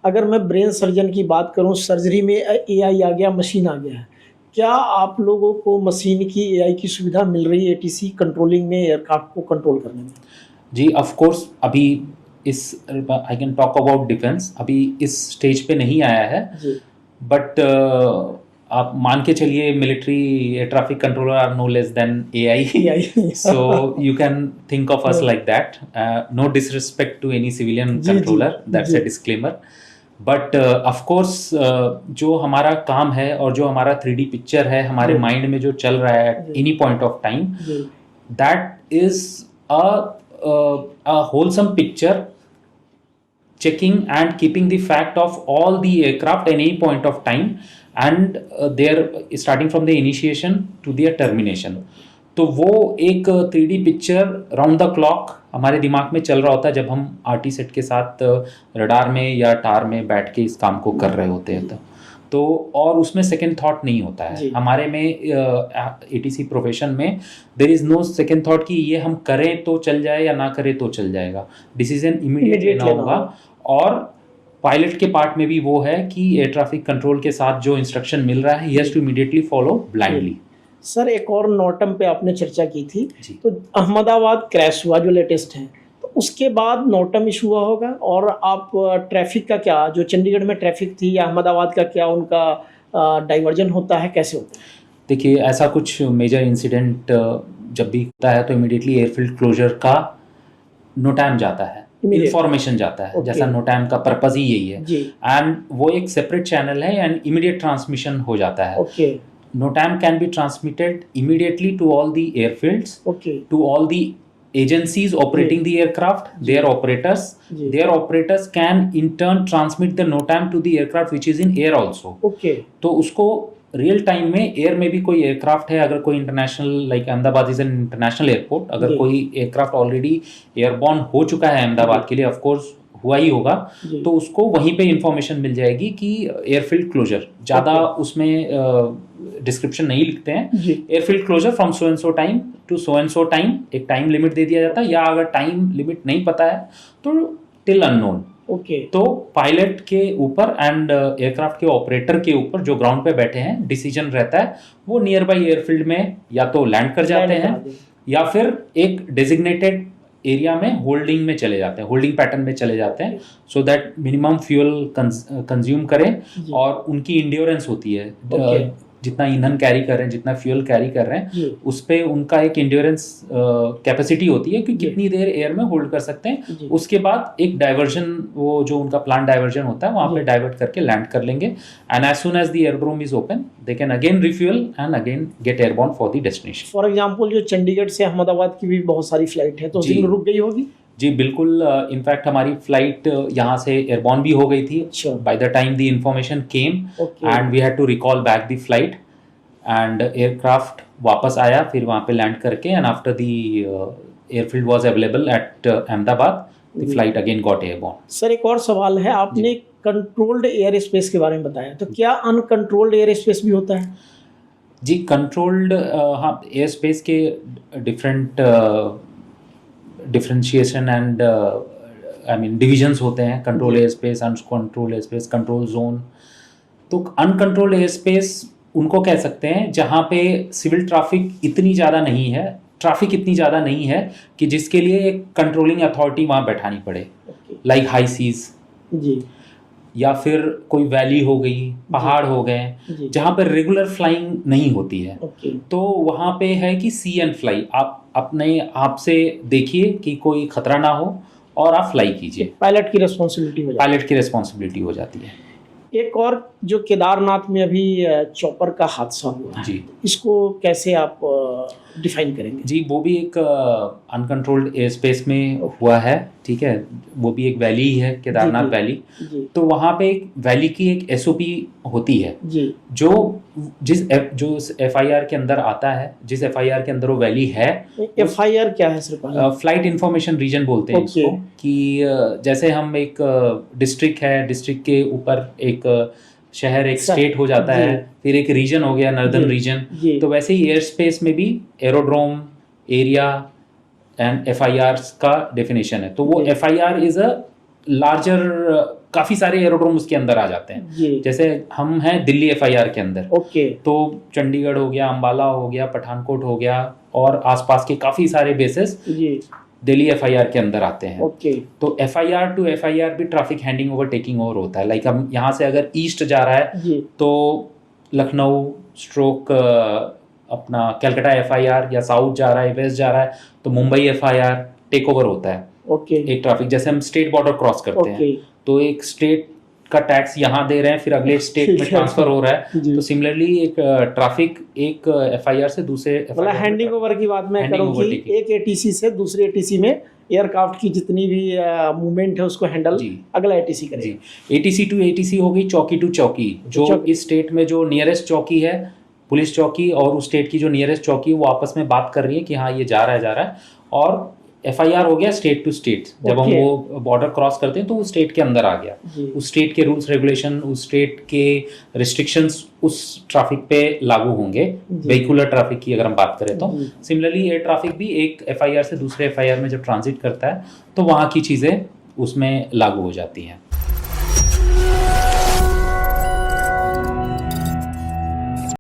अगर मैं brain surgeon की बात करूं, सर्जरी में एआई आ गया, मशीन आ गया है, क्या आप लोगों को मशीन की एआई की सुविधा मिल रही है एटीसी कंट्रोलिंग में, एयरक्राफ्ट को कंट्रोल करने में? जी ऑफ कोर्स, अभी इस I can talk about defence, अभी इस स्टेज पे नहीं आया है, जी बट आप मान के चलिए military air traffic controller are no less than AI, AI so you can think of us like that. No disrespect to any civilian जी जी कंट्रोलर, दैट्स जी a disclaimer. But of course जो हमारा काम है और जो हमारा 3D पिक्चर है हमारे जी माइंड में जो चल रहा है जी एनी पॉइंट ऑफ टाइम, जी that is a wholesome picture, checking and keeping the fact of all the aircraft at any point of time, and their starting from the initiation to their termination. तो वो एक 3D picture round the clock हमारे दिमाग में चल रहा होता है जब हम आरटी सेट के साथ रडार में या टार में बैठ के इस काम को कर रहे होते हैं. तो और उसमें सेकंड थॉट नहीं होता है हमारे में. एटीसी प्रोफेशन में there is no second thought कि ये हम करें तो चल जाए या ना करें तो चल जाएगा. डिसीजन इमीडिएट लेना होगा. और पायलट के पार्ट में भी वो है कि एयर ट्रैफिक कंट्रोल के साथ जो इंस्ट्रक्शन मिल रहा है he has to immediately follow blindly. Sir, एक और नॉटम पे आपने चर्चा की थी, तो अहमदाबाद क्रैश हुआ जो लेटेस्ट है, तो उसके बाद नॉटम इशू हुआ होगा, और आप ट्रैफिक का क्या, जो चंडीगढ़ में ट्रैफिक थी या अहमदाबाद का, क्या उनका डाइवर्जन होता है, कैसे होता है? देखिए, ऐसा कुछ मेजर इंसिडेंट जब भी होता है तो इमीडिएटली एयरफील्ड क्लोजर का नोटैम जाता है, इंफॉर्मेशन जाता है. जैसा नोटैम का पर्पज ही यही है, एंड वो एक सेपरेट चैनल है एंड इमीडिएट ट्रांसमिशन हो जाता है. NOTAM can be transmitted immediately to all the airfields, to all the agencies operating the aircraft, their operators. Their operators can in turn transmit the NOTAM to the aircraft which is in air also. तो उसको real time में air में भी कोई aircraft है, अगर कोई international, like Ahmedabad is an international airport, अगर कोई एयरक्राफ्ट ऑलरेडी एयरबॉर्न हो चुका है अहमदाबाद के लिए, ऑफ कोर्स हुआ ही होगा, तो उसको वहीं पे इंफॉर्मेशन मिल जाएगी कि एयरफील्ड क्लोजर. ज़्यादा उसमें डिस्क्रिप्शन नहीं लिखते हैं. Airfield closure from so and so time to so and so time, एक टाइम लिमिट दे दिया जाता है, या अगर टाइम लिमिट नहीं पता है तो टिल अननोन. तो पायलट के ऊपर एंड एयरक्राफ्ट के ऑपरेटर के ऊपर जो ग्राउंड पे बैठे हैं डिसीजन रहता है. वो नियर बाई एयरफील्ड में या तो लैंड कर जाते हैं या फिर एक डेजिग्नेटेड एरिया में होल्डिंग में चले जाते हैं, होल्डिंग पैटर्न में चले जाते हैं, so that minimum fuel consume करें. और उनकी इंड्योरेंस होती है, जितना ईंधन कैरी कर रहे हैं, जितना फ्यूल कैरी कर रहे हैं, उस पे उनका एक इंड्योरेंस कैपेसिटी होती है कि कितनी देर एयर में होल्ड कर सकते हैं. उसके बाद एक डाइवर्जन, वो जो उनका प्लान डाइवर्जन होता है वहाँ पे डाइवर्ट करके लैंड कर लेंगे, and as soon as the aerodrome is open they can again refuel and again get airborne for the destination. For example, जो चंडीगढ़ से अहमदाबाद की भी बहुत सारी फ्लाइट है, तो उस दिन रुक गई होगी? जी बिल्कुल. इनफैक्ट हमारी फ्लाइट यहाँ से एयरबॉर्न भी हो गई थी by the time the information came, and we had to recall back the flight, and aircraft वापस आया फिर वहाँ पे लैंड करके, and after the airfield was available at Ahmedabad, the flight again got airborne. Sir, एक और सवाल है, आपने कंट्रोल्ड एयर स्पेस के बारे में बताया, तो क्या अनकंट्रोल्ड एयर स्पेस भी होता है? जी कंट्रोल्ड, हाँ, एयर स्पेस के different differentiation and I mean divisions होते हैं. Control air space, uncontrol air space, control zone. तो अनकंट्रोल्ड एयर स्पेस उनको कह सकते हैं जहाँ पे सिविल ट्रैफिक इतनी ज़्यादा नहीं है, ट्रैफिक इतनी ज़्यादा नहीं है कि जिसके लिए एक कंट्रोलिंग अथॉरिटी वहाँ बैठानी पड़े, लाइक हाई सीज, या फिर कोई वैली हो गई, पहाड़ हो गए, जहाँ पर रेगुलर फ्लाइंग नहीं होती है. तो वहाँ पे है कि सी एंड फ्लाई, आप अपने आप से देखिए कि कोई खतरा ना हो और आप फ्लाई कीजिए. पायलट की रिस्पॉन्सिबिलिटी हो जाती है. एक और जो केदारनाथ में अभी चॉपर का हादसा हुआ है, इसको कैसे आप डिफाइन करेंगे? जी वो भी एक अनकंट्रोल्ड एयर स्पेस में हुआ है, ठीक है. वो भी एक वैली है, केदारनाथ वैली. तो वहाँ पे एक वैली की एक एसओपी होती है, जो एफआईआर के अंदर आता है, जिस एफआईआर के अंदर वो वैली है. एफआईआर क्या है सर? फ्लाइट इंफॉर्मेशन रीजन बोलते हैं इसको. कि जैसे हम एक डिस्ट्रिक्ट है, डिस्ट्रिक्ट के ऊपर एक शहर, एक स्टेट हो जाता है, फिर एक रीजन हो गया, नॉर्दर्न रीजन. तो वैसे ही एयर स्पेस में भी एरोड्रोम, एरिया एंड एफआईआर का डेफिनेशन है. तो वो एफआईआर इज अ लार्जर काफी सारे एरोड्रोम उसके अंदर आ जाते हैं। जैसे हम हैं दिल्ली एफआईआर के अंदर, तो चंडीगढ़ हो गया, अंबाला हो गया, पठानकोट हो गया और आसपास के काफी सारे बेसिस दिल्ली एफआईआर के अंदर आते हैं। तो एफआईआर टू एफआईआर भी traffic handing over taking over होता है। लाइक हम यहाँ से अगर ईस्ट जा रहा है तो लखनऊ स्ट्रोक अपना कलकत्ता एफआईआर, या साउथ जा रहा है, वेस्ट जा रहा है तो मुंबई एफआईआर टेक ओवर होता है। एक ट्रैफिक, जैसे हम स्टेट बॉर्डर क्रॉस करते हैं तो एक स्टेट का टैक्स यहाँ दे रहे हैं, फिर अगले स्टेट में ट्रांसफर हो रहा है। तो सिमिलरली एक ट्रैफिक एक एफआईआर से दूसरे हैंडिंग ओवर की बात मैं करूँ कि एक एटीसी से दूसरे एटीसी में एयरक्राफ्ट की जितनी भी मूवमेंट है उसको हैंडल अगला एटीसी करेगा। एटीसी टू एटीसी हो गई, चौकी टू चौकी। जो इस स्टेट में जो नियरेस्ट चौकी है, पुलिस चौकी, और उस स्टेट की जो नियरेस्ट चौकी है वो आपस में बात कर रही है कि हाँ ये जा रहा है। और एफआईआर हो गया स्टेट टू स्टेट। जब हम वो बॉर्डर क्रॉस करते हैं तो वो स्टेट के अंदर आ गया, उस स्टेट के रूल्स रेगुलेशन, उस स्टेट के रिस्ट्रिक्शंस उस ट्रैफिक पे लागू होंगे। वेहिकुलर ट्रैफिक की अगर हम बात करें तो सिमिलरली एयर ट्रैफिक भी एक एफआईआर से दूसरे एफआईआर में जब ट्रांजिट करता है तो वहाँ की चीज़ें उसमें लागू हो जाती हैं।